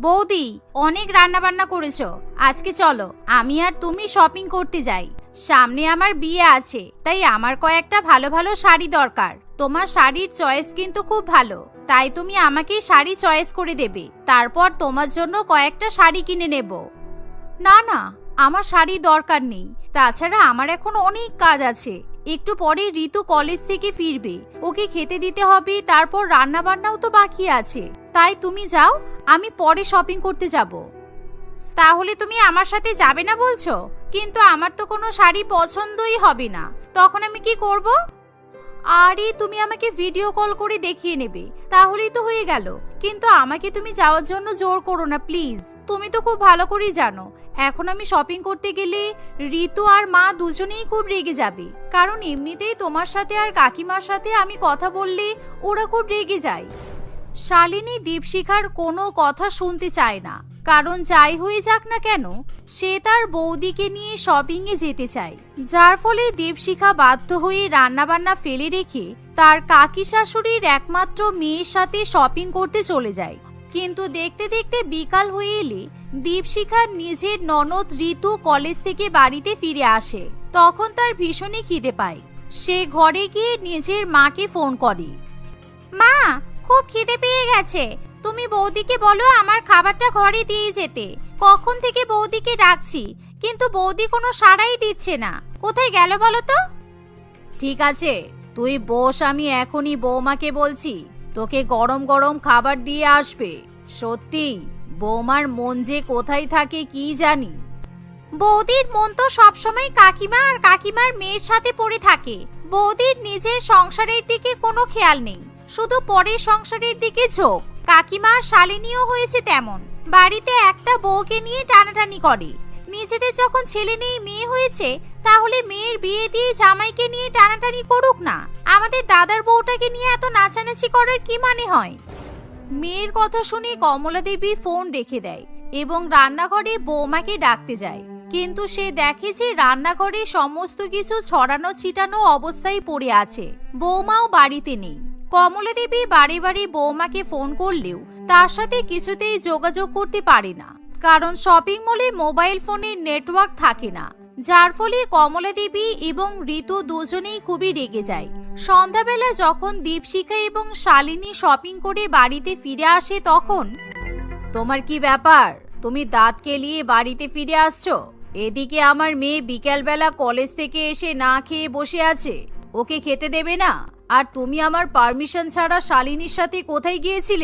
বৌদি, অনেক রান্না বান্না করেছো, আজকে চলো আমি আর তুমি শপিং করতে যাই। সামনে আমার বিয়ে আছে, তাই আমার কয়েকটা ভালো ভালো শাড়ি দরকার। তোমার শাড়ির চয়েস কিন্তু খুব ভালো, তাই তুমি আমাকে শাড়ি চয়েস করে দেবে, তারপর তোমার জন্য কয়েকটা শাড়ি কিনে নেব। না না, আমার শাড়ির দরকার নেই, তাছাড়া আমার এখন অনেক কাজ আছে। একটু পরে ঋতু কলেজ থেকে ফিরবে, ওকে খেতে দিতে হবে, তারপর রান্না বান্নাও তো বাকি আছে। তাই তুমি যাও, আমি পরে শপিং করতে যাব। তাহলে তুমি আমার সাথে যাবে না বলছো? কিন্তু আমার তো কোনো শাড়ি পছন্দই হবে না, তখন আমি কি করব? আরে তুমি আমাকে ভিডিও কল করে দেখিয়ে নেবে, তাহলেই তো হয়ে গেল। কিন্তু আমাকে তুমি যাওয়ার জন্য জোর করো না প্লিজ। তুমি তো খুব ভালো করেই জানো এখন আমি শপিং করতে গেলে ঋতু আর মা দুজনেই খুব রেগে যাবে, কারণ এমনিতেই তোমার সাথে আর কাকিমার সাথে আমি কথা বললে ওরা খুব রেগে যায়। শালিনী দীপশিখার কোনো কথা শুনতে চায় না, কারণ যাই হয়ে যাক না কেন সে তার বৌদিকে নিয়ে শপিং এ যেতে চায়। যার ফলে দীপশিখা বাধ্য হয়ে রান্নাবান্না ফেলে রেখে তার কাকি শাশুড়ির একমাত্র মেয়ের সাথে শপিং করতে চলে যায়। কিন্তু দেখতে দেখতে বিকাল হয়ে এলে দীপশিখার নিজের ননদ ঋতু কলেজ থেকে বাড়িতে ফিরে আসে। তখন তার ভীষণই খিদে পায়। সে ঘরে গিয়ে নিজের মাকে ফোন করে। মা, খুব খিদে পেয়ে গেছে, তুমি বৌদিকে বলো আমার খাবারটা ঘরে দিয়ে যেতে। কখন থেকে বৌদিকে ডাকছি, কিন্তু বৌদি কোনো সাড়াই দিচ্ছে না, কোথায় গেল বলো তো? ঠিক আছে, তুই বস, আমি এখনই বৌমাকে বলছি তোকে গরম গরম খাবার দিয়ে আসবে। সত্যি বৌমার মন যে কোথায় থাকে কি জানি। বৌদির মন তো সবসময় কাকিমা আর কাকিমার মেয়ের সাথে পড়ে থাকে। বৌদির নিজের সংসারের দিকে কোনো খেয়াল নেই, শুধু পরের সংসারের দিকে ঝোঁক। কাকিমার শালিনীও হয়েছে তেমন, বাড়িতে একটা বউকে নিয়ে টানাটানি করে। নিজেদের যখন ছেলে নেই, মেয়ে হয়েছে, তাহলে মেয়ের বিয়ে দিয়ে জামাইকে নিয়ে টানাটানি করুক না। আমাদের দাদার বউটাকে নিয়ে এত নাচানাচি করার কি মানে হয়? মেয়ের কথা শুনে কমলা দেবী ফোন রেখে দেয় এবং রান্নাঘরে বৌমাকে ডাকতে যায়। কিন্তু সে দেখে যে রান্নাঘরে সমস্ত কিছু ছড়ানো ছিটানো অবস্থায় পড়ে আছে, বৌমাও বাড়িতে নেই। কমলা দেবী বারে বারে বৌমাকে ফোন করলেও তার সাথে কিছুতেই যোগাযোগ করতে পারে না, কারণ শপিং মলে মোবাইল ফোনের নেটওয়ার্ক থাকে না। যার ফলে কমলা দেবী এবং ঋতু দুজনেই খুবই রেগে যায়। সন্ধ্যাবেলা যখন দীপশিখা এবং শালিনী শপিং করে বাড়িতে ফিরে আসে, তখন তোমার কি ব্যাপার? তুমি দাঁত কেলিয়ে বাড়িতে ফিরে আসছো? এদিকে আমার মেয়ে বিকেলবেলা কলেজ থেকে এসে না খেয়ে বসে আছে, ওকে খেতে দেবে না? আর তুমি আমার পারমিশন ছাড়া শালিনীর সাথে কোথায় গিয়েছিলে?